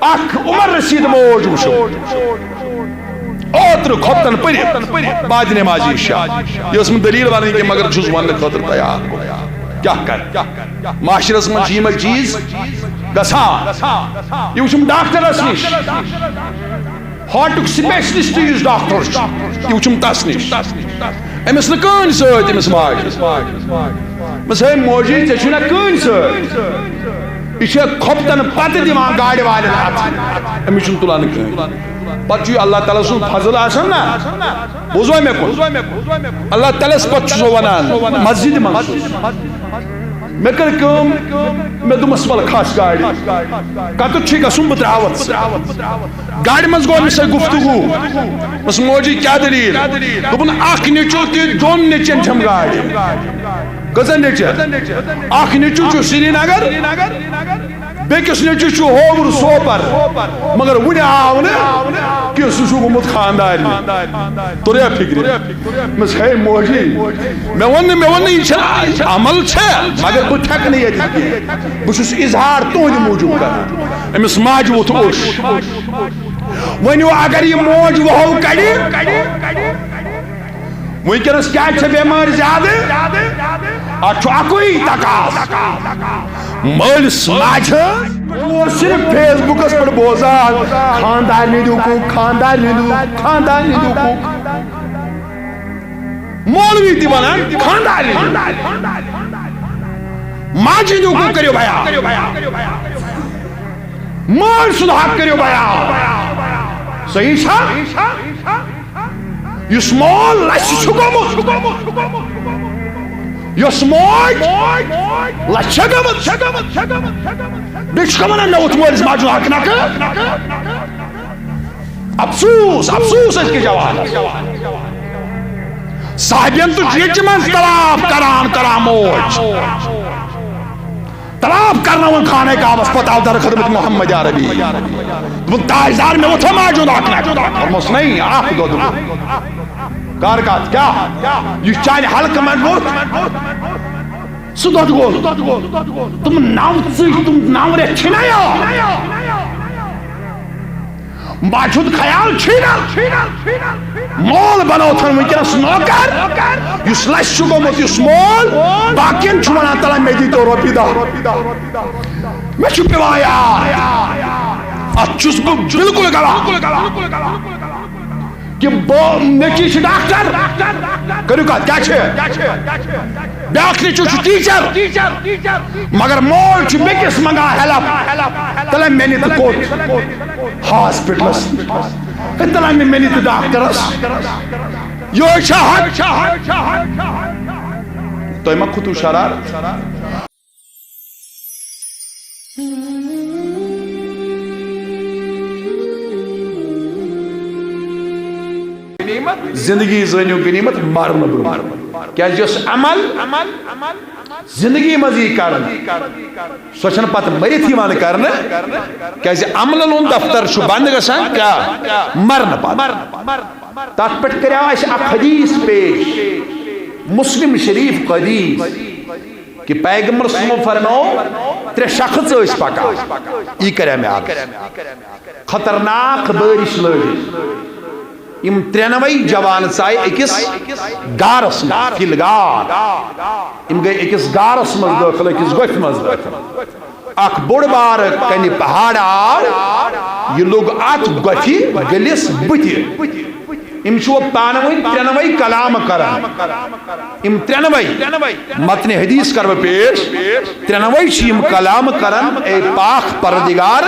اخ عمر رشید موج وشو اوتر کھوتن پرت بعد نمازی شاہ یہ اس میں دلیل ونن کہ مگر چھس ون خاطر تیار کیا کر معاشرس من یہ چیز گسان یہ وچھم ڈاکٹرس نش ہارٹک سپیشلسٹ یس ڈاکٹر یہ وچھم تس نش امس نکن ست امس ماج مس ہے موجی ژے چھنا کن ست یہ کھوپتن پتہ دِوان گاڑی والن ہاتھ امس چھن تلان کہین پتہ اللہ تعالیٰ سن فضل آسان نا بوزو مے کن اللہ تعالیٰ پتہ سو ونان مسجد من مے کر کم مے دمس ول کھس گاڑی کتھ چھ گژھُن بہٕ تراوت گاڑی مز گو مے سۭتۍ گفتگو بس موجی کیا دلیل دوٚپُن اکھ نیچو تہِ دۄن نیچن چھم گاڑی کٔژن نیچن اکھ نیچو چھُ سری نگر بیکس نیچو چھُ ہوور سوپر مگر وُنہِ آو نہٕ کہ سُہ چھُ گوٚمُت خاندارنہِ توریا فکر مس ہے موجی مے ون یہ چھِ عمل چھےٚ مگر بہٕ تھٮ۪کہٕ نہٕ ییٚتہِ کینٛہہ بہٕ چھُس اظہار تُہنٛدِ موٗجوٗب کران أمِس ماجہِ ووٚتھ اوٚش ؤنِو اگر یہِ موج وہو کڑِ ونکس کیا بیمار زیادہ اتھ اکوئی تقاض مالس ماجہ صرف فیس بکس پر بوزان خاندانی حقوق خاندانی حقوق خاندانی حقوق مولوی تہ ونان خاندانی ماجہ حقوق کریو بیان مال سند حق کریو بیان صحیح چھا یس مول لچھ چھ گومت یس موج لچھ گومت بیچ کمن نہ وت مولس ماجہ حق نہ افسوس افسوس اس کے جواب صاحبین تو جیچ من طلاب کران موج طلاب کرنا ون خانے کا پتہ در خدمت محمد عربی تاجدار میں وہ ماجہ حق نہ نہیں آپ دو کارکات کیا یہ چانہ حلقہ من ووت سہ دۄد گول تم نو رٮ۪تھ چھِنایا ماجہ ہُنٛد خیال چھِنا مول بنوتھن ونکس نوکر یس لچھ چھ گومت یس مول باقین چھ ونان تلا مے دی تو رۄپیہِ دہ مے چھ پیوان یاد اتھ چھُس بہٕ بالکل گواہ کہ نیچی چھ ڈاکٹر کرو کیا بیاکھ نیچو چھ ٹیچر مگر مول چھ بیکس منگا ہیلپ تلا میں نیت کوت ہاسپٹلس تلا میں نیت ڈاکٹرس یہ چھ حق تو ما خطو شرار زندگی زنیو غنیمت مارن برو کیا جس عمل زندگی مزی کرن سوچن پت مرت یوان کرن کیا عملن ہند دفتر چھ بند گژھان کیا مرن پت تات پٹ کریو اس اکھ حدیث پیش مسلم شریف حدیث کہ پیغمبر صلی اللہ علیہ وسلم فرماؤ ترے شخص اس پکا ای کرے میں آپ خطرناک بارش لگی یم ترینوئی جوان سائے اکس گارس مز فلگار یم گئی اکس گارس مز داخل اکس گوت مز داخل اک بوڑ بار کنی پہاڑ آو یہ لوگ ات گوتی گلس بتی ام چھو پانوئی ترینوئی کلام کران ام ترینوئی متن حدیث کرو پیش ترینوئی چھ یم کلام کران اے پاک پردگار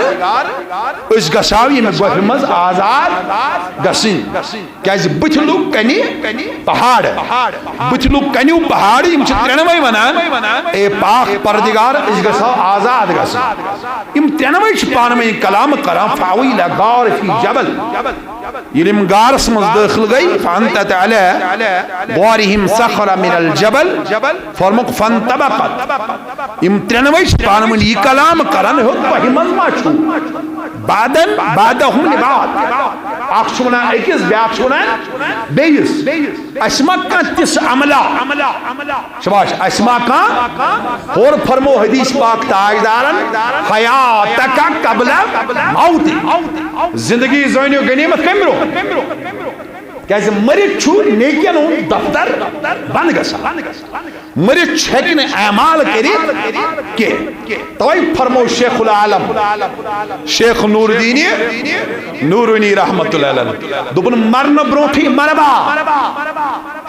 اس گساو یم گوت مز آزاد گسن کیاز بت لوگ کنی پہاڑ بت لوگ کنیو پہاڑ یم چھ ترینوئی ونان اے پاک پردگار اس گساو آزاد گسن یم ترینوئی چھ پانوئی کلام کران فاوی لغار فی جبل یلیم گارس مز داخل گئی فانتت علی بارہم سخر من الجبل فرمک فانتبقت یم ترینوئی چھ پانوئی یہ کلام کران ہو بہی مز ما چھو بعدن بعدهم لبعض اخ چھونا اکس بیاکھ چھونا بیس اسما کا تس عملہ شباش اسما کا اور فرمو حدیث پاک تاجدارن حیاتک قبل موت زندگی زینو غنیمت کمرو کیازِ مرت چھُ نیکین ہُنٛد دفتر بند گژھان مرت چھکہِ نہٕ اعمال کٔرِتھ کینٛہہ توے فرمو شیخ العالم شیخ نور الدین نورانی رحمت اللہ علیہ دوٚپُن مرنہٕ برونٛٹھٕے مربا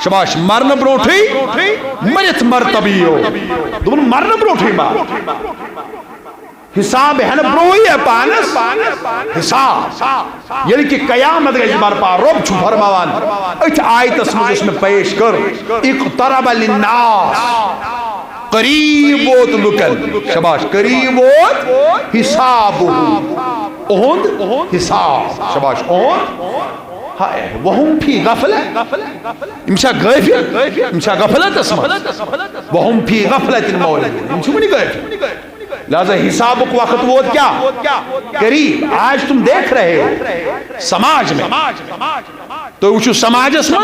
شباش مرنہٕ برونٛٹھٕے مرتھ مرتبہٕ یِیو دوٚپُن مرنہٕ برونٛٹھٕے مر حساب ہے نا بروئی ہے پانس حساب یعنی کہ قیامت گئی برپا رب چھو فرماوان ات آیت اسمز اس میں پیش کر اقترب للناس قریب ووت لکن شباش قریب ووت حساب اہند حساب شباش اہند وهم في غفلة امشا غافل امشا غفلة اسمه وهم في غفلة مولد امشا منی غافل لہذا حساب کو وقت وہ کیا قریب آج تم دیکھ رہے ہو سماج میں تو وچھو سماج اس میں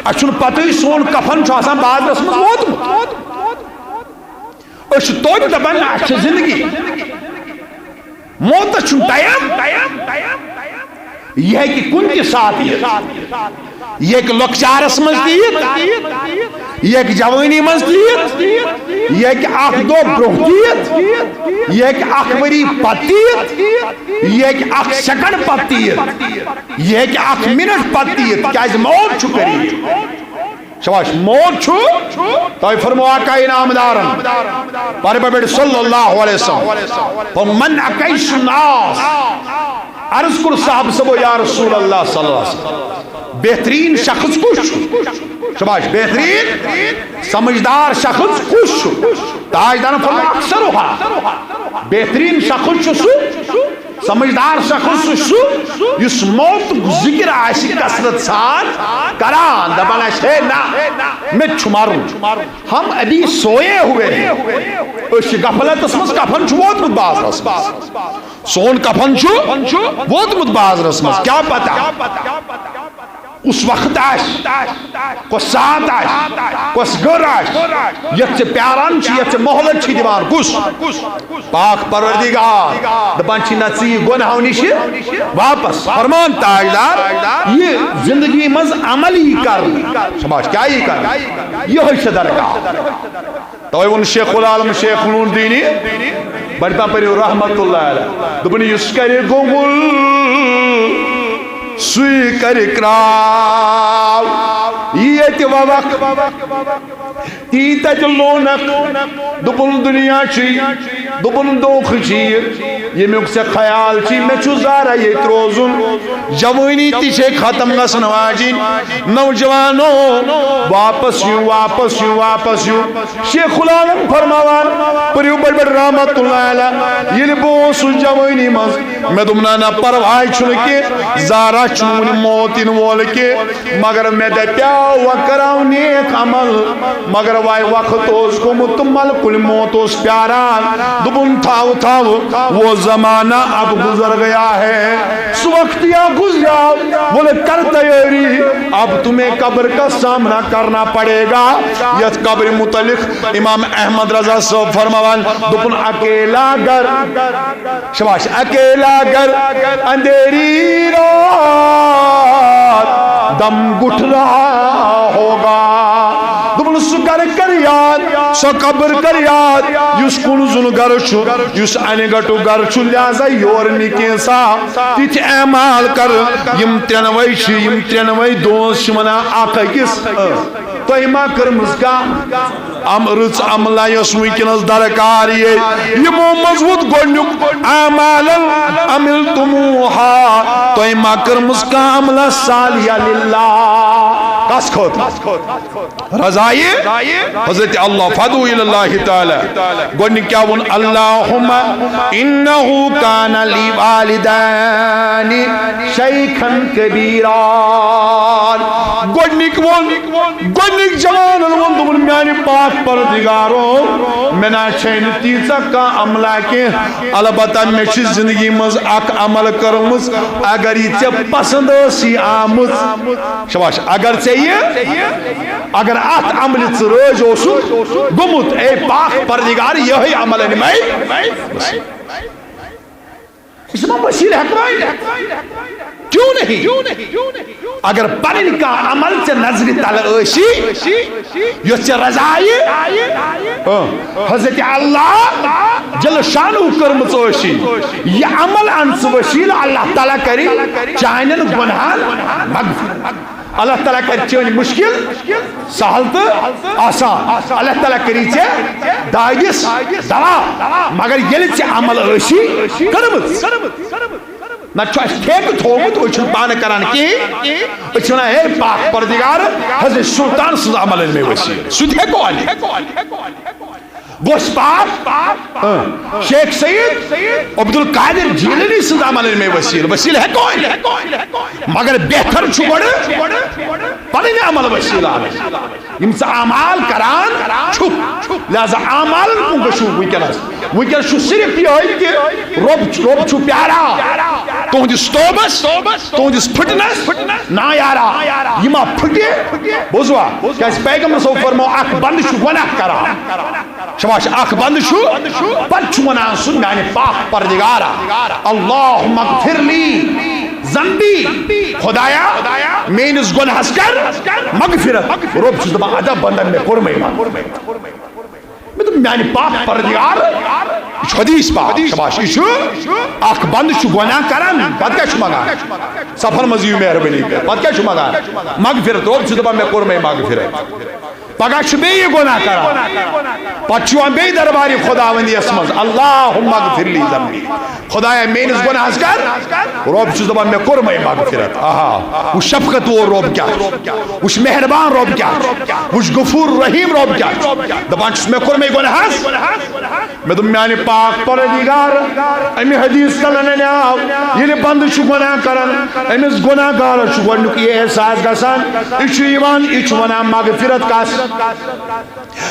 اچھن پتہ سون کفن چھو آسان بعد اس میں ووت اچھ توت دبن اچھ زندگی موت چھن ٹائم یہ ہے کہ کن کے ساتھ یہ ایک لکچار اس مزدیت یہ ایک جوانی مزدیت یہ ایک آخ دو بروہتیت یہ ایک آخ وری پتیت یہ ایک آخ سکنڈ پتیت یہ ایک آخ منٹ پتیت کیا اس موت چھو کری شباش موت چھو تو فرمو آقا انعام دارن پارے پر صلی اللہ علیہ وسلم من اکیش الناس عرض کر صاحب سبو یا رسول اللہ صلی اللہ علیہ وسلم بہترین شخص کچھ شباش بہترین سمجھدار شخص کچھ تاجدار فرما اکثر ہوا بہترین شخص سو سمجھدار شخص سو یس موت ذکر آشی کسرت ساتھ کران دبانا ہے نا میں چھماروں ہم ابھی سوئے ہوئے ہیں اس غفلت اسمس کفن چھو ووت متباز رسمس سون کفن چھو ووت متباز رسمس کیا پتا اس وقت آش کو ساتھ آش کو سگر آش یت سے پیاران چی یت سے محلت چی دیوان کس پاک پروردگار دبان چی نسی گناہوں نشی واپس فرمان تاجدار یہ زندگی مز عملی کر شباش کیا ہی کر یہ ہوئی شدر کا تو ان شیخ العالم شیخ نور دینی بڑھتا پری رحمت اللہ علیہ دبنی اس کرے گنگل سوی کر اقرار یہ تی وقت تیتا جلونک دبن دنیا چی دبن دوخ چی یہ میں اکسے خیال چی میں چھو زارا یہ تروزن جوانی تیچے ختم گسن واجین نوجوانوں واپس یوں واپس یوں واپس یوں شیخ العالم فرماوان پریو بڑ بڑ رحمت اللہ علیہ یہ لبوس جوانی مز میں دمنانا پروائی چھنکے زارا چون موتین وول کے مگر میں دتیا وکراو نیک عمل مگر وائی وقت اس کو متمل کل موت اس پیاران دبن تھاو تھاو وہ زمانہ اب گزر گیا ہے سو وقت یا گزرا بولے کر تیاری اب تمہیں قبر کا سامنا کرنا پڑے گا یہ قبر متعلق امام احمد رضا صاحب فرماوان دبن اکیلا گر شباش اکیلا گر اندھیری رات دم گھٹ رہا ہوگا دبن سکر کر یاد سو قبر کر یاد یس کن زن گر چھو یس این گٹو گر چھو لہذا یور نکین سا تیت اعمال کر یم ترنوی چھ یم ترنوی دوست شمنا آقا کس تو ایما کرمز کا رچ عملہ یس وینکینس درکار یہ مضبوط گونیک اعمالا عملتموها تو ایما کرمز کا عملہ صالحہ للہ کس خود رضائی حضرت اللہ فدو الاللہ تعالی گونیک کیا ون اللہم انہو کان لی والدان شیخن کبیران گۄڈنِک جوانن ووٚن دوٚپُن میانہِ پاک پروردگارو مےٚ نہ چھے نہٕ تیٖژاہ کانٛہہ عملا کینٛہہ البتہ مےٚ چھِ زندگی منٛز اکھ عمل کٔرمٕژ اگر یہِ ژےٚ پسنٛد ٲسی آمٕژ شاباش اگر ژےٚ یہِ اگر اتھ عملہِ ژٕ رٲضۍ اوسُکھ گوٚمُت اے پاک پروردگار یِہوٚے عمل أنۍ مےٚ یہ چھُ وسیٖلہٕ ہٮ۪کوے کیوں نہیں اگر پنٕنۍ کانٛہہ عمل ژےٚ نظرِ تل ٲسی یۄس ژےٚ رضایہِ حضرت اللہ جل شانُہ کٔرمٕژ ٲسی یہِ عمل اَن ژٕ وسیٖلہٕ اللہ تعالیٰ کرِ چانٮ۪ن گۄنہَن مغفرت اللہ تعالیٰ کر چٲنۍ مُشکِل سہل تہٕ آسان اللہ تعالیٰ کری ژےٚ دادِس دوا مگر ییٚلہِ ژےٚ عمل ٲسی کٔرمٕژ نہ چھُ اَسہِ ٹھیکہٕ تھوٚومُت أسۍ چھِنہٕ پانہٕ کران کِہیٖنۍ أسۍ چھِ وَنان ہے پاک پروردگار حضرت سلطان سٕنٛز عمل أنۍ مےٚ وسیٖلہٕ سُہ تہِ ہٮ۪کو أنِتھ گوٚژھ پاک شیخ سید عبدل قادر جیلانی سٕنٛز عمل أنۍ مےٚ وسیٖلہٕ ہٮ۪کو أنِتھ مگر بہتر چھُ گۄڈٕ پنٕنۍ عمل وسیٖلہٕ اَنٕنۍ یِم ژٕ اعمال کران چھُکھ لہذا اعمالن کُن گٔژھِو وٕنکٮ۪نس چھُ صرف یِہوٚے کہِ رۄب چھُ پیاران تُہنٛدِس توبس تُہنٛدِس پھٕٹنس نا یارا یہِ ما پھٕٹہِ بوٗزوا کیازِ پیغمبر صٲب فرمو اکھ بندٕ چھُ گۄناہ کران شاباش اکھ بندٕ چھُ پتہٕ چھُ ونان سُہ میانہِ پاک پروردگارا اللہُمَّ اغفر لی ذنبی خدایا میٲنِس گۄنہس کر مغفرت رۄب چھُس دپان ادا بندن مےٚ کوٚرمَے مےٚ دوٚپ میانہِ پاک پروردگار یہِ چھُ حدیث پاک شاباش یہِ چھُ اکھ بندٕ چھُ گۄناہ کران پتہٕ کیاہ چھُ منگان سفر منٛز یِیِو مہربٲنی کٔرِتھ پتہٕ کیاہ چھُ منگان مغفرت رۄب چھُ دپان مےٚ کوٚرمَے مغفرت پگہ چھُ بیٚیہِ گۄناہ کران پتہٕ چھُ یِوان بیٚیہِ دربارِ خۄداوندیَس منٛز اللہُمَّ اغفر لی ذنبی خدایا میٲنِس گۄنہس کر رۄب چھُس دپان مےٚ کوٚرمَے مغفرت آہا وٕچھ شفقت وول رۄب کیاہ وٕچھ مہربان رۄب کیاہ وٕچھ غفور رحیٖم رۄب کیاہ دپان چھُس مےٚ کوٚرمَے گۄنہس مےٚ دوٚپ میانہِ پاک پروردگار امہِ حدیث تلن اَنیاو ییٚلہِ بندٕ چھُ گۄناہ کران أمِس گۄناہ گارس چھُ گۄڈنیُک یہِ احساس گژھان یہِ چھُ یِوان یہِ چھُ ونان مغفرت کس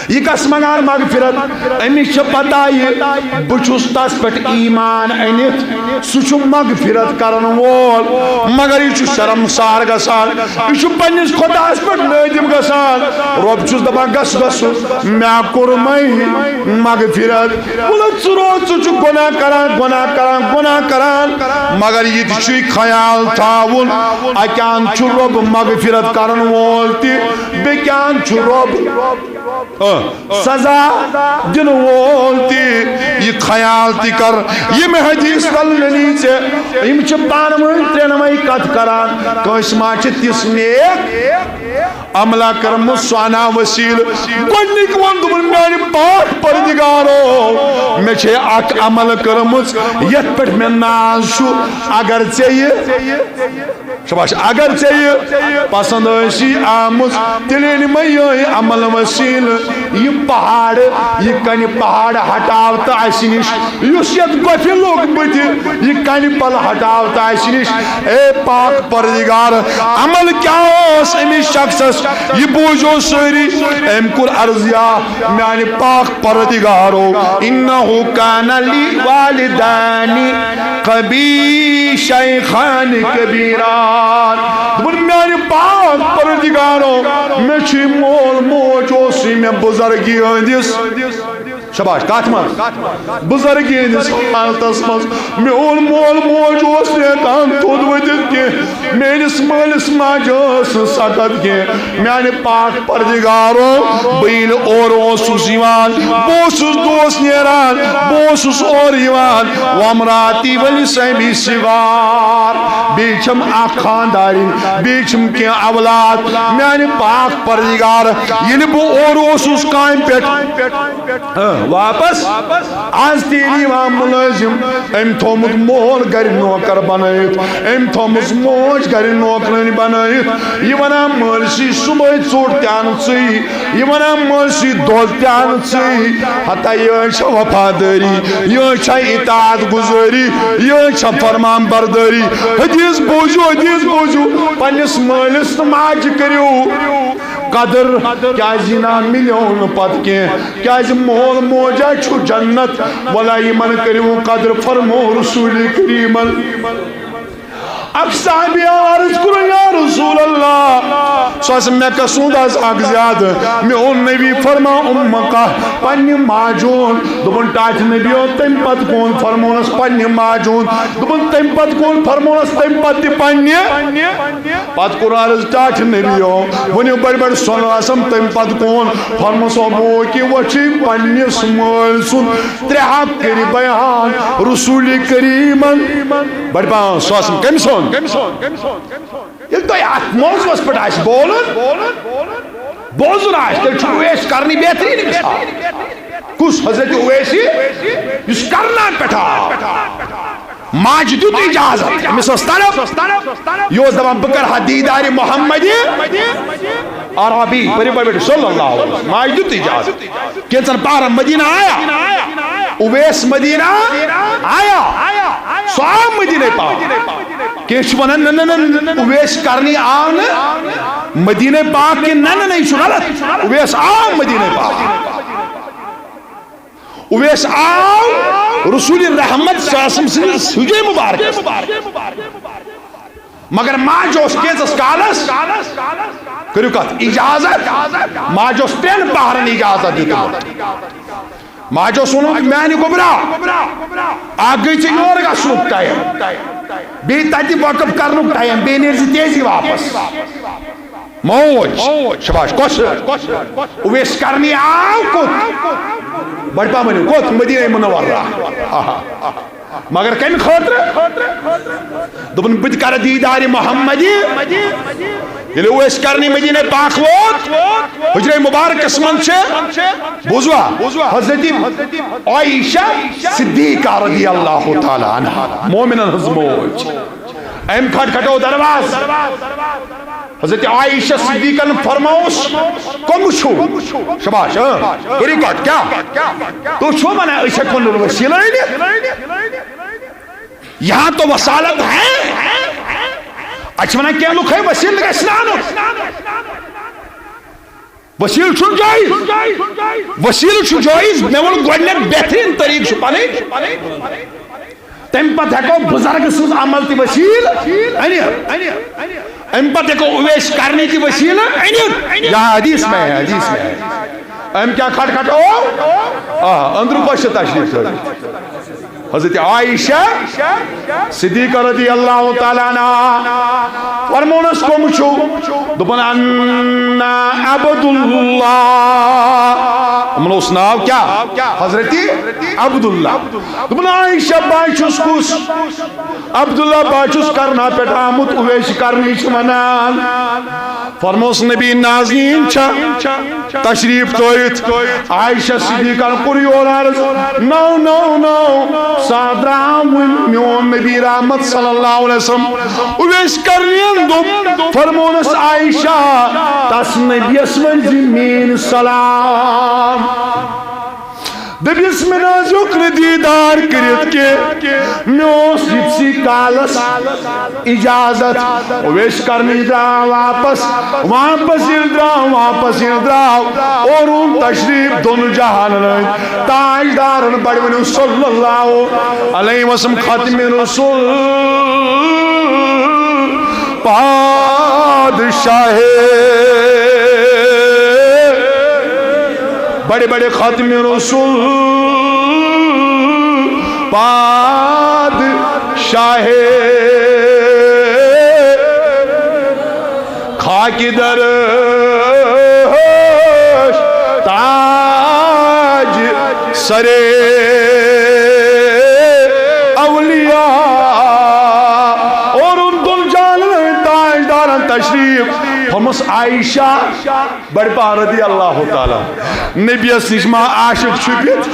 یہ کس منگان مغفرت امس چھ پتہ یہ بہ چھس تس پہ ایمان انت سہ مغفرت کرن وول مگر یہ شرمسار گسان یہ پنس خداس پہ نادم گسان رب چھس دپان گس مے کورمے مغفرت بولے ثہ گناہ کران مگر یہ خیال تھاون اکیان رب مغفرت کرن وول تہ بیان رب سزا دن وول تہ یہ خیال تہ کر یہ حدیث تلنی یم پان ون ترنوے کت کران کنس ما تس نیک عملہ کرم سہ انا وسیل گۄڈنِک ووٚن دوٚپُن میانہِ پاک پروردگارو مےٚ چھے اکھ عمل کٔرمٕژ یتھ پٮ۪ٹھ مےٚ ناز چھُ اگر ژےٚ شاباش اگر ژےٚ پسند ٲسی آمٕژ تیٚلہِ أنۍ مےٚ یِہوٚے عمل وسیٖلہٕ یہِ پہاڑ یہِ کنہِ پہاڑ ہٹاو تہٕ اسہِ نِش یُس یتھ گۄپھِ لوٚگ بٕتھِ یہِ کنہِ پل ہٹاو تہٕ اسہِ نِش اے پاک پروردگار عمل کیاہ اوس أمِس شخصس یہ بوجھو سٲری أمۍ کوٚر عرضیا میانہِ پاک پروردگارو انہو کان لی والدانی قبی شیخان کبیران دوٚپُن میانہِ پاک پروردگارو مےٚ چھُ مول موج اوسُے مےٚ بُزرگی ہٕنٛدِس شاباش کتھ منٛز بُزرگی ہٕنٛدِس حالتس منٛز میون مول موج اوس نہٕ ہٮ۪کان تھوٚد ؤتھِتھ کینٛہہ میٲنِس مٲلِس ماجہِ ٲس نہٕ سکت کینٛہہ میانہِ پاک پروردگارو بہٕ ییٚلہِ اورٕ اوسُس یِوان بہٕ اوسُس دۄہس نیران بہٕ اوسُس اورٕ یِوان ومراتی ولسمی سِوار بیٚیہِ چھم اکھ خاندارِنۍ بیٚیہِ چھم کینٛہہ اولاد میانہِ پاک پروردگار ییٚلہِ بہٕ اورٕ اوسُس کامہِ پٮ۪ٹھ واپس آز تیری یِوان مُلٲزِم أمۍ تھوٚومُت مول گرِ نوکر بنٲیِتھ أمۍ تھوٚومٕژ موج موج گھر نوکرن بنائت یہ ونان مالسی صبح ژوٹ تان ژی یہ ونان مالسی دۄد تان ژی ہتا یہ چھ وفاداری یہ چھ اطاعت گزاری یہ چھ فرمان برداری حدیث بوزو پنس مالس تو ماج کریو قدر کیازِ نا ملیو پت کی کیازِ مول موجا چھو جنت ولا یمن کریو قدر فرمو رسول کریمن اب صحابی عرض کرو یا رسول اللہ سوس میں قصود از اگ زیاد میں اون نبی فرما امکا پنی ماجون دبن ٹاچ نبیو تم پت کون فرمونس پنی ماجون دبن تم پت کون فرمونس تم پت دی پنی پت کون عرض ٹاچ نبیو ونیو بڑ بڑ سن راسم تم پت کون فرموس ابو کی وچی پنی سمال سن ترحاب کری بیان رسول کریمن بڑ بڑ سوسم کم سن یہ تو موضوع پر آئیس بوزن آئیس تیل چھو اویس کرنی بہترین مثال کس حضرت اویسی اس کرنا پٹھا ماج دیت اجازت مثل طرف یوز دبان بکر حدیداری محمدی عربی بری بڑی صلی اللہ علیہ وسلم ماج دیت اجازت کینسن پارا مدینہ آیا اویس مدینہ آیا سوام مدینہ پاک کیش ونن اویس کرنی آن مدینہ پاک کے نہیں غلط اویس آن مدینہ پاک اویس آن رسول رحمت صلی اللہ علیہ وسلم سجے مبارک مگر ماں جو اس کیسس کالس کریو کہت اجازت ماں جو اس تین پہرن اجازت دیتا ماں جو سنو کہ میں نے گبرا آگئی چھے یور گا سنو ٹائم بی تاتی وقف کرنو ٹائم بی نیرزی تیزی واپس موج شباش کس اویس کرنی آو کت بڑھ پا منو کت مدینہ منور رہا مگر کم خاطر دبن بد کر دیدار محمدی یلی اویس کرنی مدینہ پاک ووت حجر مبارک اسمن چھے بوزوا حضرت عائشہ صدیقہ رضی اللہ تعالی عنہ مومنن حضموج ایم کھٹو درواز حضرت عائشہ صدیقہ نے فرماؤس کم چھو شباش کری کٹ کیا تو چھو منا عائشہ کن وسیلہ یہاں تو وسالت ہے اچھا منا کیا لکھ ہے وسیل لگا اسنانو وسیل چھو جائز وسیل چھو جائز میں وہ گوڑنے بہترین طریق چھپانے تم پت ہیکو بزرگ سوز عمل تی وسیل ام پت ہیکو اویس کرنی تی وسیل یہاں حدیث میں ہے ام کیا کھٹ ہو اندرو پاش تشریف حضرت عائشہ صدیقہ رضی اللہ تعالیٰ عنہ فرمونس کو مچھو دبن انا عبداللہ امنو اس ناو کیا حضرت عبداللہ دبن عائشہ باچوس کس عبداللہ باچوس کرنا پیٹ آمد اویش کرنی چمنان فرموس نبی نازنین چھا تشریف تویت عائشہ صدیقہ قری اور عرض نو سادرام میون نبی رحمت صلی اللہ علیہ وسلم اویس کرنین دو فرمونس عائشہ تس نبی اسمن زمین سلام دبیس میں نازک دیدار کرت کے میوس جبسی کالس اجازت اویش کرنی دراؤ واپس دراؤ اور ان تشریف دونوں جہان رہی تاجدارن بڑھونی صلی اللہ علیہ وسلم ختم رسول پادشاہ بڑے بڑے ختم رسول پادشاہ خاکی در تاج سرے اولیاء اور ان دل جان تاجداران تشریف فرمس عائشہ بڑ پا رضی اللہ تعالی نبی اسما عاشق چھپت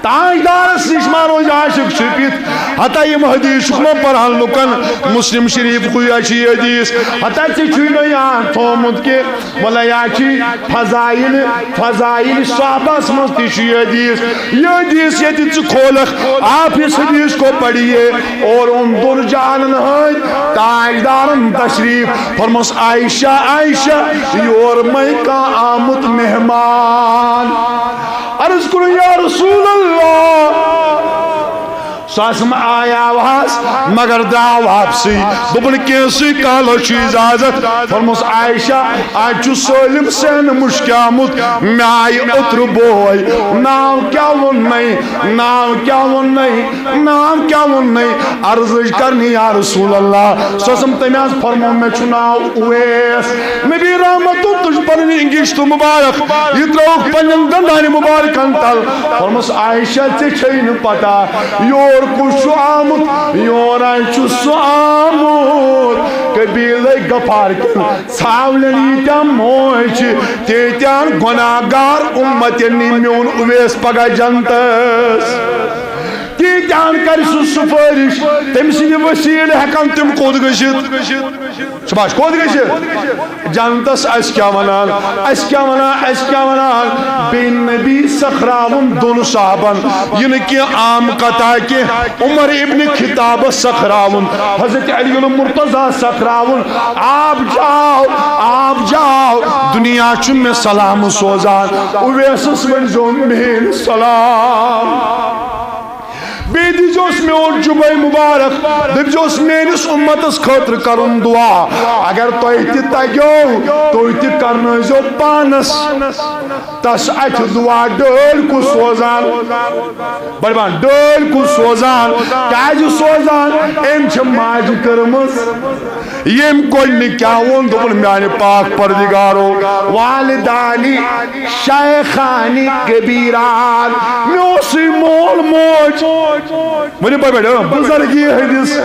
تاجدار اسما روز عاشق چھپت حتی یہ حدیث میں پڑھان لکن مسلم شریف کوئی اچھی حدیث حتی چھوئی یہاں تھومت کے ولا یا چی فضائل صحابہ سمجھ تیشی حدیث یہ حدیث یہ دیت کھولک آپ اس حدیث کو پڑھئے اور ان در جانن ہے تاجدارن تشریف فرمس عائشہ عائشہ یور میں کا آمد مہمان عرض کرو یا رسول اللہ ساسم آیا واس مگر دراو واپسی ببن کیسی کالو چی اجازت فرمس عائشہ آج سولم سین مشکامت میں آئی اتر بوئی نام کیا ون نہیں عرض کرنی یا رسول اللہ ساسم تمیاز فرمو میں چناو اویس نبی رحمتو تجھ پرنی انگیشتو مبارک یہ دروگ پنجن دندانی مبارک انتل فرمس عائشہ تے چھین پتا یور کچھ آمد یوران چو آمد قبیلہ گفار کن ساولنی تا موچ تیتیان گناہگار امت نیمیون اویس پگا جنتس تیتیان کرسو سفارش تمسی وسیل حکم تم خود گشت شباش خود گشت جنتس اس کیا ونان بین نبی سخراون دون صحابن یعنی کہ عام قطع کے عمر ابن خطاب سخراون حضرت علی المرتضی سخراون آپ جاؤ دنیا چن میں سلام سوزان اویسس ونزو مہین سلام بیدی جو اس میں اور جمعہ مبارک دب جو اس میں اس امتس خطر کرن دعا اگر تو ایتی تاگیو تو ایتی کرنا جو پانس تس اچھ دعا ڈول کو سوزان بڑبان ڈول کو سوزان کیا جو سوزان ایم چھ ماج کرمز یم کوئی نکیاون دبن میانی پاک پردگارو والدانی شیخانی کبیران میوسی مول موج منی پہ بیٹھا بزرگی حدیث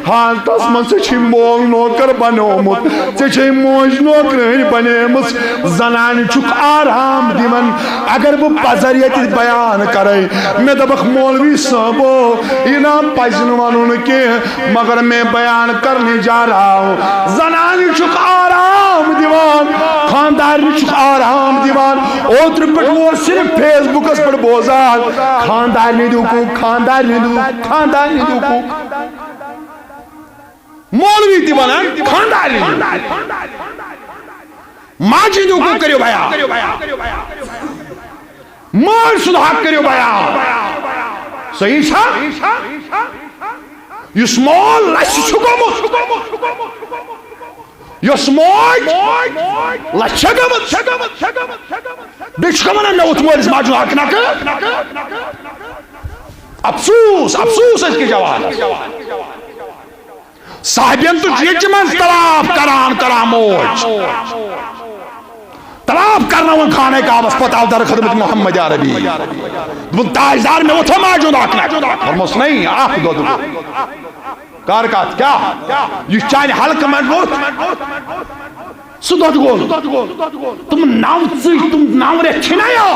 حال تس من سے چھ مول نوکر بنومت سے چھ موج نوکر بنیمس زنان چک آرام دیمن اگر وہ پذریت بیان کرے میں دبخ مولوی صاحبو یہ نام پجنوانوں کے مگر میں بیان کرنے جا رہا ہوں زنان چک آرام دیوان خاندار چک آرام دیوان اوتر پٹ وہ صرف فیس بکس پر بوزان خاندار نہیں دوکو خاندار نہیں دوکو مولوی دیوان خاندار نہیں دوکو ماجی دوکو کریو بھیا مال صدحات کریو بھیا صحیح چھا یس مول لش چھگمت یس موج لچھگمت بیچ کمانا میں اتمولیس ماجو حق نکا افسوس اس کی جواب صاحبین تو جیچ من طلاف کران موج طلاف کرنا وہ کھانے کا بس پتاو در خدمت محمد عربی دن تاجدار میں اتھو ماجو حق نکا فرموس نہیں آپ دو کارکات کیا یہ چاہنے حلق میں روت سدوت گول تم نام رے چھنایا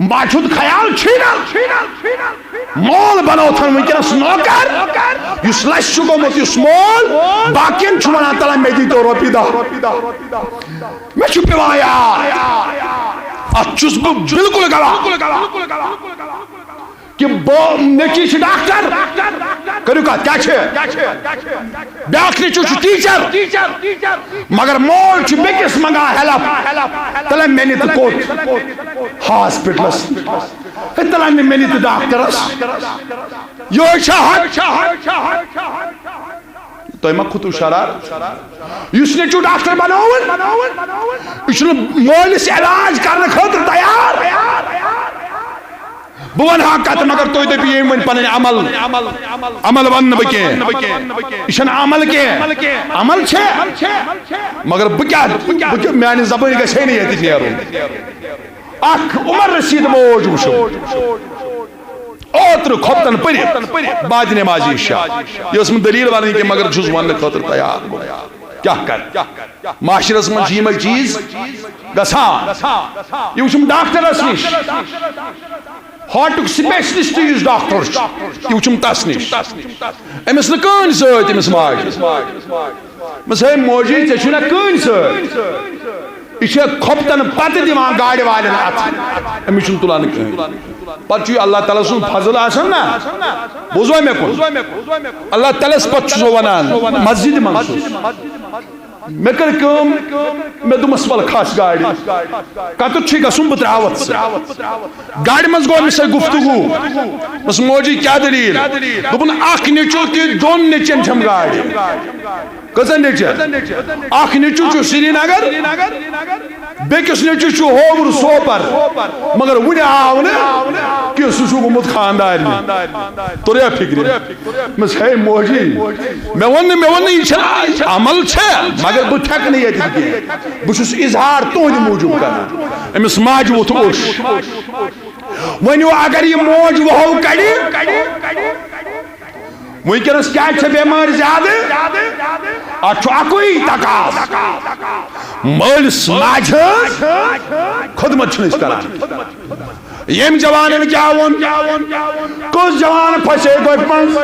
باچھوت خیال چھینا مول بنو تھن ونکس نوکر یس لش گومت یس مول باقین چھ ونان تلا مے دی تو روپی دا میں چھ پیوان یار اچھس بہ بالکل گلا کہ نیچی چھ ڈاکٹر کرو کہا کیا چھے بیاکھ نیچو چھ ٹیچر مگر مول چھ بکس منگا ہیلپ تلے میں نے تو کوت ہاسپٹلس تلے میں نے تو ڈاکٹرس یو چھا تو ایمہ خطو شرار یس نیچو ڈاکٹر بناون اس نے مولس علاج کرنے خطر تیار بوان حقات مگر توی دے بھی من پنن عمل ون بکین اشن عمل کے عمل چھے مگر بکیا میانی زبانی کا چھے نہیں ہے تیارو اک عمر رسید موج وشو اوتر کھوپتن پرت بعد نمازی شاہ یہ اس میں دلیل ونی کہ مگر چھس ون خاطر تیار کیا کر معاشرس من یہ چیز گسان یہ وچھم ڈاکٹرس نش ہارٹک سپیشلسٹ یس ڈاکٹر یہ وچھم تس نش امس نا کن ست امس ماج مس ہے موجی ے چھنا کن ست یہ کھوپتن پتہ دان گاڑی والن ات امس تلان کہیں پتہ اللہ تعالیٰ سن فضل آسان نا بوزو مے کن اللہ تعالیٰ پتہ سو ونان مسجد منسوس مے کر کم مے دمس ول کھس گاڑی کتر چھ گژھُن بہ تراوت گاڑی مز گو مس گفتگو بس موجی کیا دلیل دپن اخ نیچو تہ دون نیچن چھم گاڑی کزن نیچن اخ نیچو چھ سری نگر بیکس نیچو چھ ہوور سوپر مگر ون آو نا کہ سہ چھ گومت خاندار توریا فکر مس ہے موجی مے ون یہ عمل چھ مگر بہ تھک نہ یہ بس اظہار تہند موجود کرنا امس ماج ووت اوش ونیو اگر یہ موج وہو کڑی ونکس کیا بیمار زیادہ اتھ اکوئی تقاض مالس ماج خدمت کران یم جوان کیا ون کس جوان پھسے گوٹ من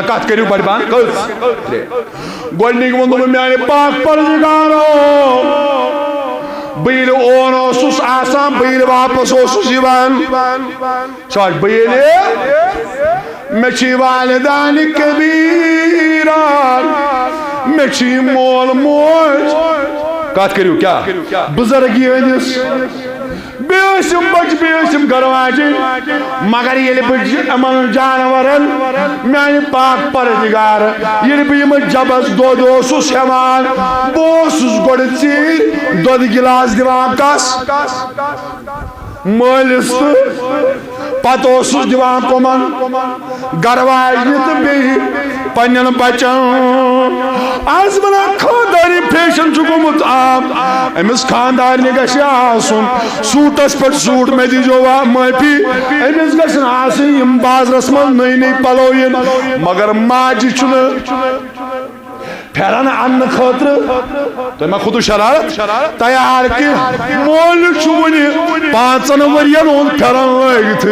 کت کرو بڑبان گوڈنک ون میانے پاک پروردگارو بیل اون اوسس آسان بیل واپس اوسس یوان چاچ بیل مے چھ والدان کبیران مے چھ مول موج کت کرو کیا بزرگی ہندس بیسم بچ بیسم گرواجن مگر یل بچ امن جانورن میان پاک پردگار یل بہ جبس دود اوسس ہیوان بوسس گوڑ ژیر دود گلاس دیوان کس مالس پتہ اوسس دیوان کمن گرواجن تو بیٚیہِ پنن بچن آز بنا خانداری فیشن گومت عام امس خاندارنہ گژھِ آسن سوٹس پہ سوٹ مے دیجو معافی امس گژھن آسن یم بازرس من نئی نئی پلو ین مگر ماجہ چھ پھیرن ان خاطر تو میں خود شرارت تیار کہ مول چھ ون 5 ورین ہند پھیرن لگت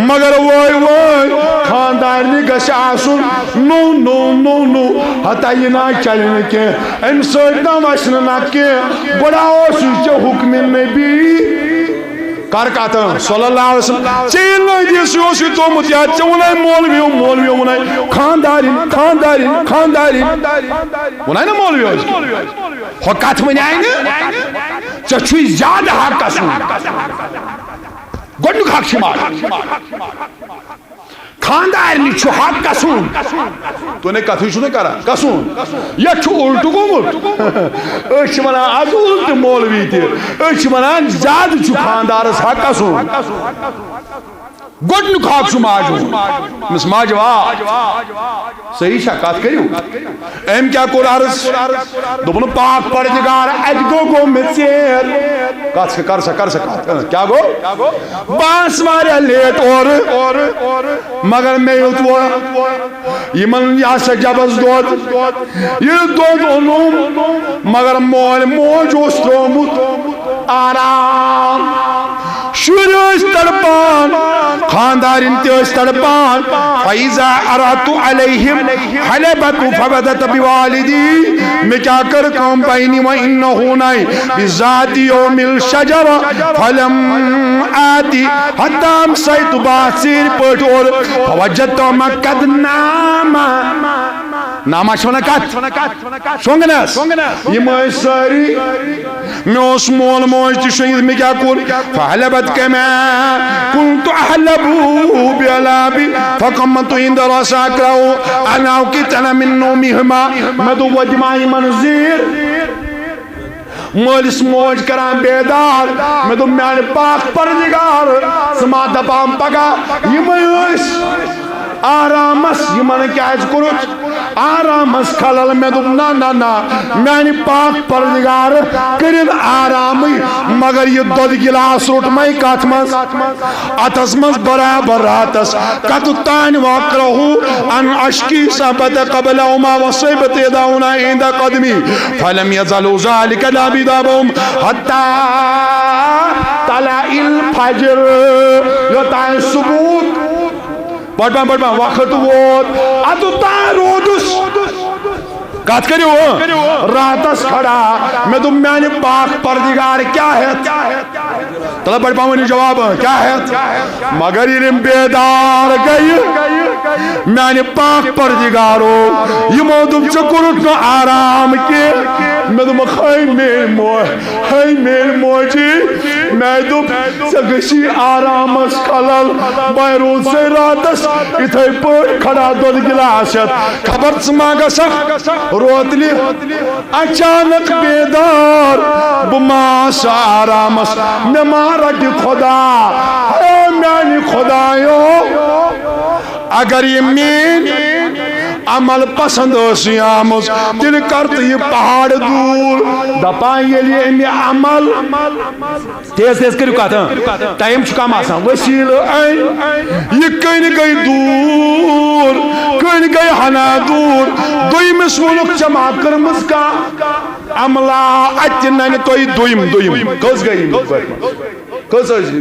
مگر وے وے خاندارنہ گژھِ آسن نو نو نو نو ہتا یہ نا چلہ نا کی ام ست نا وس نا کی گوڑا اوس یہ حکم نبی کر کتن صلی اللہ علیہ وسلم چیل نس یہ تومت یا ون مولویو مولویو ون خاندارین خاندارین خاندارین ون نا مولویو ہو کت ون ے زیادہ حق قسم گوڈنک حق خاندارنہ حق قسم تو نے کتھے چھ کران قسم یہ الٹ گومت ون از الٹ مولوی تہ ونان زیادہ خاندارس حق قسم گوڈنک حق ماجو مس ماج وا صحیح چھا کت کرو ام کیا کور عرض دپن پاک پردگار ات گو مے ژیر کت کر سا کیا گو باس واریاہ لیٹ اور مگر مے یوت وہ یمن یہ سا جبس دود یہ دود اونم مگر مول موج اوس ترومت آرام شر تڑپان خاندارن تس تڑپان فیضا ارات علیہم حلبت فبدت بوالدی میں کیا کر کام بینی و انہو نائی بذات یوم الشجر فلم آتی حتی ہم سیت باسیر پٹ اور فوجت مکد ناما ناما شونا کت شونگنس یہ میں ساری میں اس مول موج تی شہید میں کیا کور فحلبت کما کنت احلبو بیالابی فقمت اند رساک رہو اناو کتنا من نومی ہما مدو وجمائی منزیر مالس موج کران بیدار میں دو میان پاک پردگار سما دپام پگا یہ میں آرام آرامس یہ من کیا کرت آرامس خلل میں دب نا نا نا میانی پاک پردگار کرن آرامی مگر یہ دود گلاس روٹ میں کاتمس اتس مز برابر راتس کتتان واقرہو ان اشکی صحبت قبل اوما وصیبت یداؤنا عند قدمی فلم یزلو ذالک لابدابهم حتی طلع الفجر یوتائن ثبوت بڑھا وقت ووت اتو تائن رودس کات کریو راتس کھڑا میں دم میانی پاک پردگار کیا ہے طلب بڑھ پاؤں جواب کیا ہے مگر یہ بیدار گئی میانی پاک پردگارو یہ موضوع چکرت نو آرام کے میں دم خواہی میل موجی میں دم سگشی آرامس خلل بیرون سے راتس اتھائی پر کھڑا دود گلاسیت خبر سماغا سخ روتلی اچانک بیدار بماس آرامس نمارک خدا اے میانی خدایو اگر یہ مین عمل پسند سی آموز تیل کرت یہ پہاڑ دور دپائیں یہ لیے امی عمل تیز تیز کریو کہتا ٹائم چکا ماسا وسیل این یہ کہیں گئی دور کہیں گئی ہنا دور دوئی میں سولک جمع کرمز کا عملہ اتنین توی دویم کس گئی کس گئی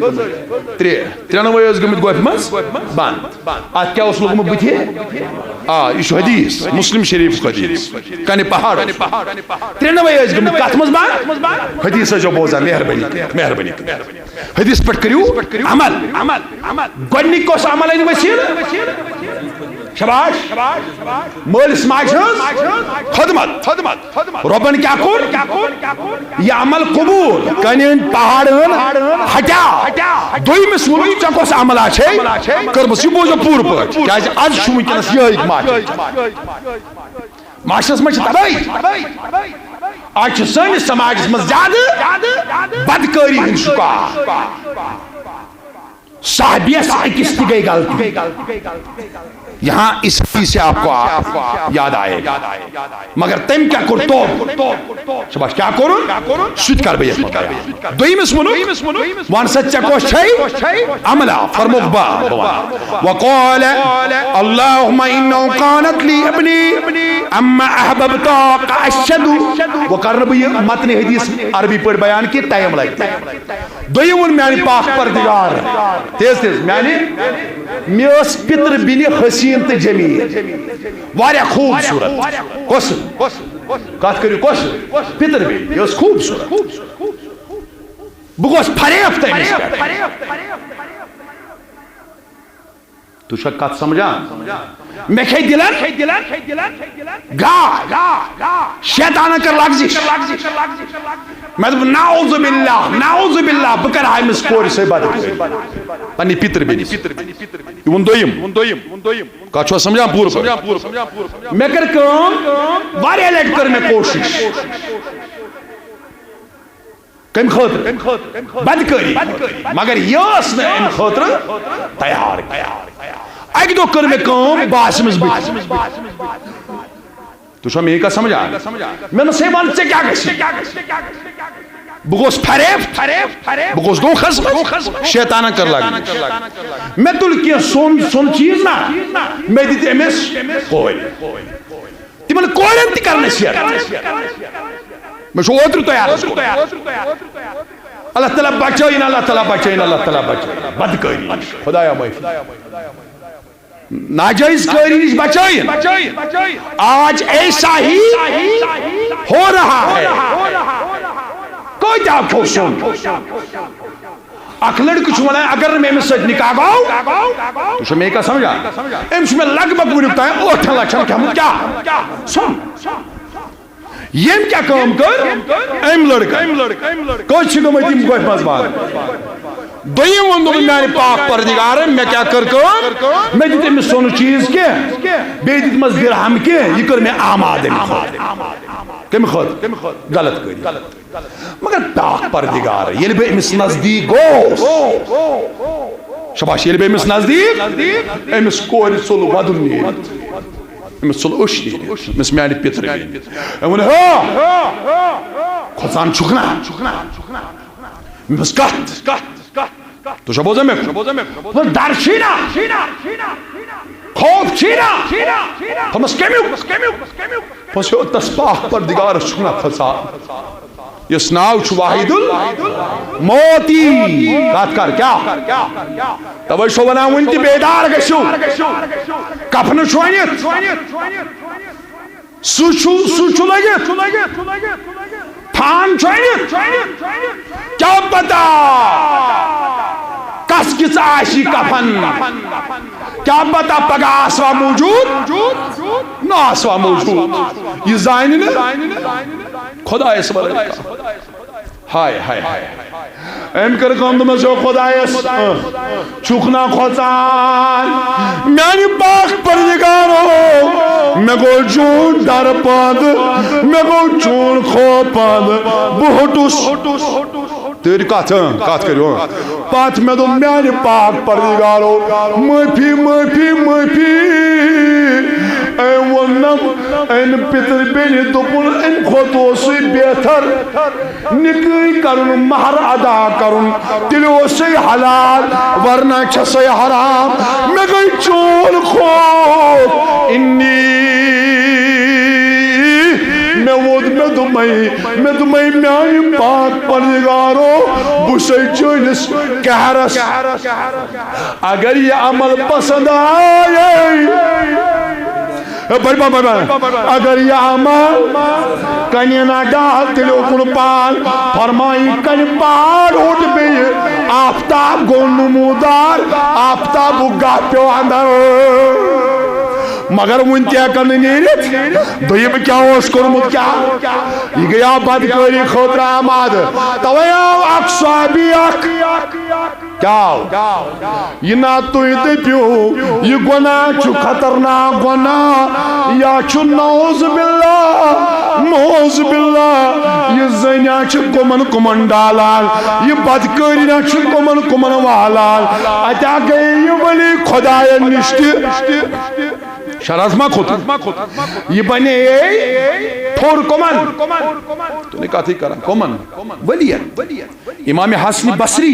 ترینوے از گمت گویت مز بند آت کیا اس لوگ مبتی ہے یہ حدیث مسلم شریف حدیث کانی پہاڑ ترینوے از گمت کات مز بند حدیث جو بوزا مہربانی حدیث پٹ کریو عمل گوڑنی کوس عمل این وسیل شباش مولس ماجھنز خدمت ربن کیا کور یہ عمل قبول کنین پہاڑن ہٹا دوئی میں سولی چکوس عمل آچھے کرمسی بوجھو پور پر کیا آج شمی کنس یہ ایک معاشرس میں تبائی آج سن سماج میں زیادہ بدکاری ہن شکا صاحبیت سے کس کی گئی غلطی یہاں اس حدیث سے آپ کو یاد آئے گا مگر تم کیا کر تو شباش کیا کرو سوچ کر بیت مکر دوئی میں سمونو وان سچا کو چھئی عملہ فرموک با وقال اللہم انہو قانت لی ابنی اما احببتاق اشدو وقرب یہ متن حدیث عربی پر بیان کی ٹائم لگتا ہے دوئی من میانی پاک پردگار تیز میوس پتر بینی حسین تے جمیل واریا خوبصورت کس کات کریو کس پتر بینی میوس خوبصورت بگوس پھریف تے تو شک کات سمجھا میں کھئی دلن گا شیطانہ کر لگزش میں تو نعوذ باللہ بکر آئی مسکور سے بات پنی پیتر بینی یہ دویم کچھو سمجھا پور پر میں کر کام وارے لیٹ کر میں کوشش کم خطر بدکاری مگر یاس میں ام خطر تیار ایک دو کر میں کام باسمز بیت تو شو میں کا سمجھا میں نے سیوان سے کیا گسی بگوس پھریف بگوس دو خزم شیطانہ کر لگی میں تل کیا سن چیز نا میں دیتے امیس کوئی تی من کوئی انتی کرنے سیر میں شو اوتر تو یار اللہ تعالیٰ بچائین اللہ تعالیٰ بچائین بدکاری خدایا محفظ ناجائز کاری نیش بچائین آج ایسا ہی ہو رہا ہے کوئی جاب کھو سن اک لڑکی چھوڑا ہے اگر میں سج نکاح گاؤں تو شو میں کا سمجھا امش میں لگ بگ بنکتا ہے اوٹھا لچھن کیا ہم کیا سن یہ کیا کام کر ایم لڑکا کوئی چھگو میں تیم کوئی پاس بات دویم وندو میں پاک پردگار ہے میں کیا کر میں دیتے میں سونو چیز کے بے دیت مز درہم کے یہ کر میں آماد کم خود غلط کری. مگر پاک پردگار یل بہ امس نزدیک گوس یم کیا کر کم میں دیت امس سونو چیز کے بے دیت مز درہم کے یہ کر میں آماد کم خود غلط کری. مگر پاک پردگار یل بہ امس نزدیک گوس یم کیا کر کم میں دیت امس سونو چیز کے بے دیت مز درہم کے یہ کر میں آماد شباش یل بمس نزدیک امس کور ژول ودن نیرت امس ژول اش نیرت امس میانہ پتر ون ہا کھوژان چھُکھ نا مس کت تو چھا بوزان مے ڈر چھی نا خوف چھی نا تمس کمیو پس تس پاک پردگار چھُکھ نا کھسان یس ناو چھ واحد الموتی کت کر کیا توے چھو ونان ون تہ بیدار گژھِو کفن چھُ أنِتھ سُہ چھُ لٔگِتھ تھان چھُ أنِتھ کیا پتہ کس کس آشی کفن کیا پتہ پگہ آسوا موجود نہ آسوا موجود یہ زانہِ نہ خدایس ورٲے ہائے ہائے ام کر کم تم خدایس چھُکھ نا کھوژان میانہ پاک پروردگارو مے گو چون ڈر پاد مے گو چون خوف پاد بہ ہٹس تیری کت کرو پت مے دو میانہ پاک پروردگارو معافی معافی معافی ونم این پتر بینی دپن ان کھوت اوسے بہتر نکاح کرن مہر ادا کرن تیل اوسے حلال ورنہ چھسے حرام میں گئی چون خوف انی میں وود میں دمائی میانی پاک پروردگارو بسے چونس کہرس اگر یہ عمل پسند آئے اگر یہ عمل کنی نہ ڈال تیل اوکن پال فرمائی کنی پال اٹھ بی آفتاب گو نمودار آفتاب گاہ پیو اندر مگر ون تہ کر نیرت دم کیا کورمت کیا یہ گیا بدکاری خاطر آماد توے آو اک صحابی کیا یہ نا تھی دپیو یہ گناہ چھ خطرناک گناہ یا چھ نعوذ باللہ یہ زنیا چھ کمن ڈالان یہ بدکاری نا چھ کمن والان اتیا گئی یہ ولی خدای نشتی شرازما خود یہ بنے تھوڑ کمن تو نے کہا تھی کرم کمن ولیت امام حسن بصری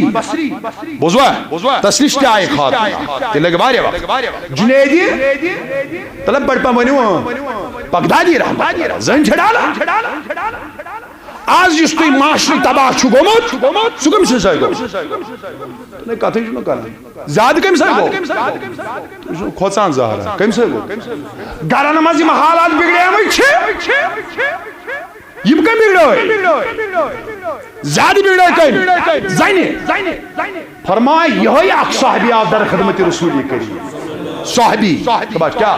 بوزوا تسلیش تے آئے خواب تے لگے بارے وقت جنیدی طلب بڑھ پا ونیو بغدادی رہا زن چھڑالا آج جس توی معاشری تباہ چھو گومت سو کم سے سائے گو تو نے کہا تھی جو نہ کرنا زیادہ کم سے گو کھوچان ظاہر ہے کم سے گو گھرہ نمازی محالات بگڑے ہیں وہ چھے یہ کم بگڑے ہوئے زیادہ بگڑے کم زینے فرمائے یہی اک صحابی آف در خدمت رسولی کری صحابی شباش کیا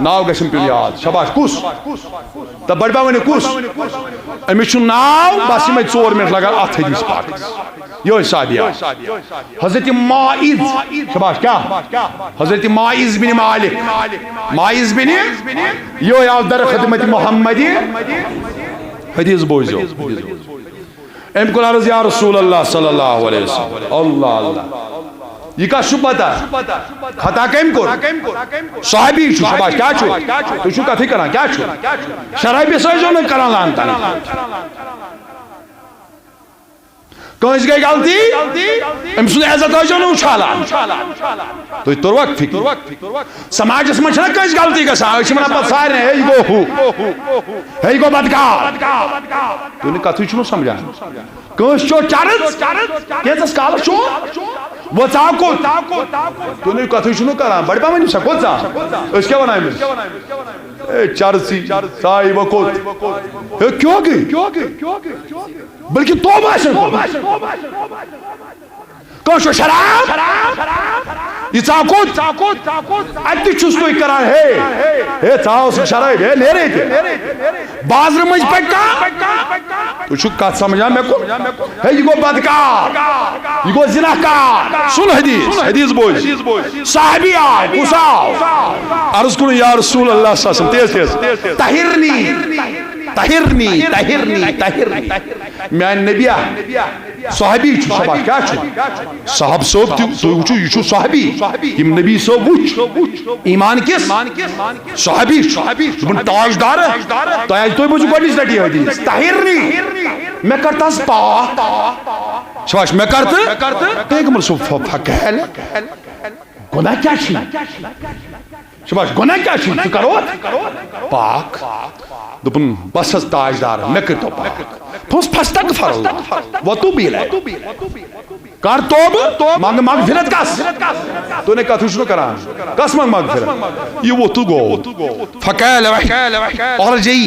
ناو گشن پیو یاد شباش کس تب بڑھ باونے کس امیشن ناو باسی میں 4 منٹ لگا آت حدیث پاک یہ صحابی آف حضرت مائز شباش کیا حضرت مائز بن مالک مائز بن یہ آف در خدمت محمدی حدیث بوزو ام کو عرض یا رسول اللہ صلی اللہ علیہ وسلم اللہ یہ کا شو پتا خطا کم کو صحابی چھو شباش کیا چھو تو چھو کتھی کران کیا چھو شرائبی سوئیزو نے کران لانتا کونس گئی غلطی امسون عزت ہوئیزو نے اچھالان تو یہ تروک فکر سماج اس میں چھنا کونس غلطی کا سا اچھی منا پت سارے ہے گو ہو ہے گو بدکار تو نے کتھی چھنو سمجھا کونس چو چارت کیسا سکالا چھو وہ چاکو تو نے کتھی چھنو کران بڑھ پا منی سکوت سا اس کیا بنائے میں چارسی سائی وکوت کیوں گئی بلکہ توبہ سے کون شو شراب یہ چاکوت ادھے چھوس کوئی کران ہے چاہو سے شراب ہے لے رہے تھے بازر مجھ پکا تو چھو کات سمجھا میں کو ہے یہ گو بدکار یہ گو زناکار سن حدیث بوئی صحابی آئے کساو عرض کنو یا رسول اللہ صلی اللہ علیہ وسلم تیز تہرنی طہرنی طہرنی طہرنی میان نبیہ صحابی چھو شبا کیا چھو صاحب صاحب تو وچھو یہ چھو صحابی یم نبی صاحب وچھ ایمان کس صحابی دبن تاجدار تاج تو بوجھ گوڈنچ لٹی حدیث طہرنی میں کرتا پاک شباش میں کرتا پیغمبر صاحب پھکہل گناہ کیا چھی شباش گناہ کیا چھی تو کرو پاک دبن بس از تاجدار میں کرتا پاک پھنس فستغفر اللہ وتوب الیہ کر توب مانگ مغفرت کس تو نے کہا تجھو کران کس مانگ مغفرت یہ وہ تو گو فقال ارجعي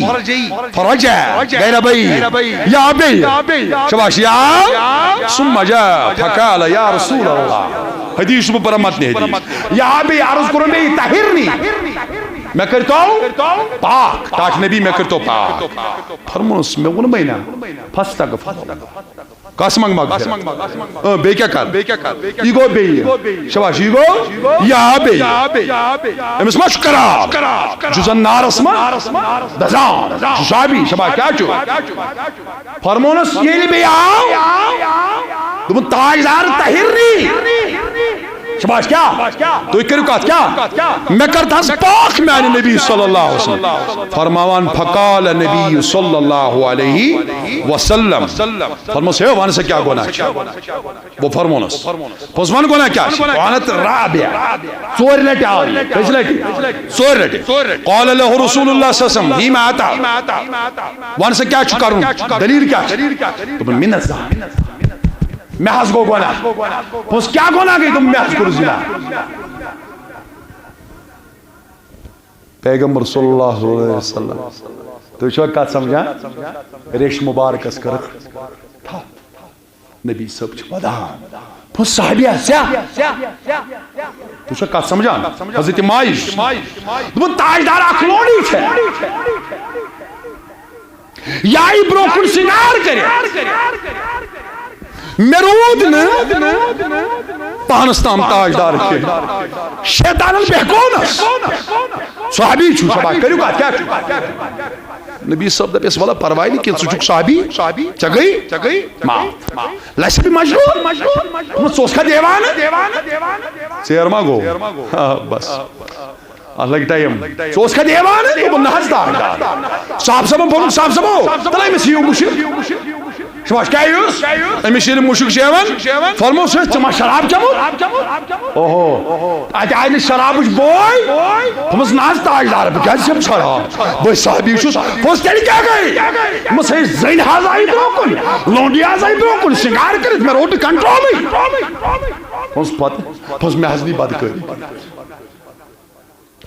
فرجع غير بي يا ابي شباش يا ثم جاء فقال يا رسول الله حدیث پر مت نہیں حدیث یا ابی عرض کرو میں طہرنی میں کرتا ہوں پاک تاج نبی میں کرتا ہوں پاک فرمانس میں ون مہینہ فاستغفر قسم مغفرت بے کیا کر یہ گو بے شباش یہ گو یا بے امس ما شکرا جزن نارس ما دزان شابی شباش کیا چو فرمانس یہ بے تم تاجدار طہرنی شباش کیا تو کرو کات کیا میں کرتا پاک میں نبی صلی اللہ علیہ وسلم فرماوان فقال نبی صلی اللہ علیہ وسلم فرموس ہے وہاں سے کیا گناہ چھا وہ فرمونس پسمان گناہ کیا چھا وانت رابع سور لٹی آئی کس لٹی سور لٹی قال له رسول اللہ صلی اللہ علیہ وسلم ہی میں آتا وہاں سے کیا چھو کروں دلیل کیا چھا تو من الزام محض گو گناہ پس کیا گناہ گئی تم محض کرو زنا پیغمبر صلی اللہ علیہ وسلم تو چھو کات سمجھا ریش مبارک اس کرت تھا نبی سب چھو بدان پس صحابی اسیا تو چھو کات سمجھا حضرت مائش دو تاجدار اکلونی چھے یائی بروکن سنگار کرے مرود نے پانستان تاجدار کے شیطان البہکونس صحابی چھو شبا کریو کہا کیا نبی صاحب دے پیس والا پروائی نہیں کہ سچک صحابی چگئی ماں لیسے بھی مجرور سوس کا دیوان سیرما گو بس اللہ کی ٹائم سوس کا دیوان ہے وہ نحس دار صاحب سبو تلائی میں سیو مشک شباش کیا یوز امی شیر مشک شیون فرمو سے چما شراب چمو اوہو آج آئین شراب اچھ بوئی ہمس ناز تاجدار پر کیا جسے شراب بوئی صاحبی چھوس پوس تیری کیا گئی ہمس ہے زین حاز آئی بروکن لونڈی حاز آئی بروکن سنگار کرت میں روٹ کنٹرول ہی پوس پتہ پوس میں حضنی بات کری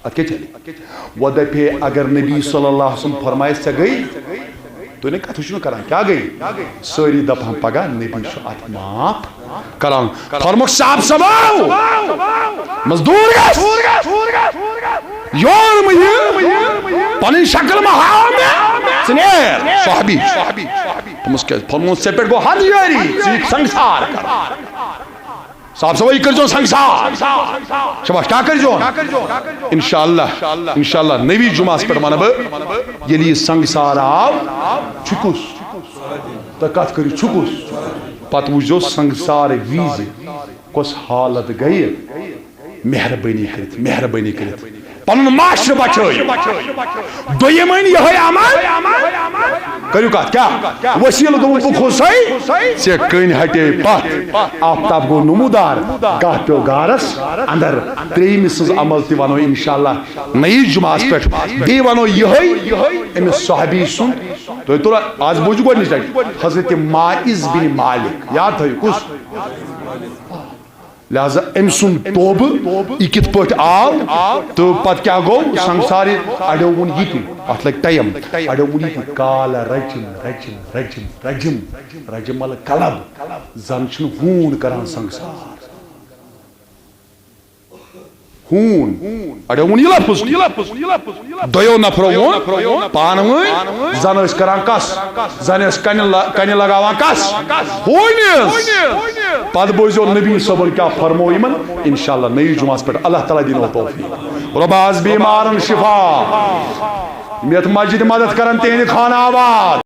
ات کے چلی ودہ پہ اگر نبی صلی اللہ علیہ وسلم فرمائے سے گئی تو انہیں کہا تجھو کران کیا گئی سوری دب ہم پگا نبی شو آت ماپ کران فرمک صاحب سباو مزدور گس یور مہی پنین شکل مہاو میں سنیر صحابی فرمک سے پیٹ کو حد یاری سیک سنگسار کر صاحب سوائی کر جو سنگسار شباش کیا کر جو انشاءاللہ نوی جمعہ اس پر مانب یہ لیے سنگسار آو چھکوس تکات کری چھکوس پت وجو سنگسار ویز کس حالت گئی مہربانی کرت پنن معاشر بچائی دوئی مہین یہ عمل کریو کہا کیا وسیل دو بک خوصائی سے کن ہٹے پت آفتاب گو نمودار گاہ پیو گارس اندر تریم سز عمل تی ونو انشاءاللہ نئی جمعہ پیٹ بی ونو یہ امیس صحابی سن تو یہ آج بوجھ گو نہیں حضرت مائز بن مالک یاد تھا کس لہذا ام سن توب اکت پٹ آو تو پت کیا گو سنگساری اڑو ون یہ ات لگ ٹائم اڑو ون یہ کال رجم القلب زن چھن ہون کران سنگسار ہون اڑو ون یہ لفظ دویو نفرو ون پانوئی زن اس کران کس زن اس کنی لگاوان کس ہونیس پاد بوزیو نبی صبر کیا فرموئی من انشاءاللہ نئی جمعہ پر اللہ تعالیٰ دینو توفیق رب آز بیمارن شفا یت مسجد مدد کرن تہند خانہ آباد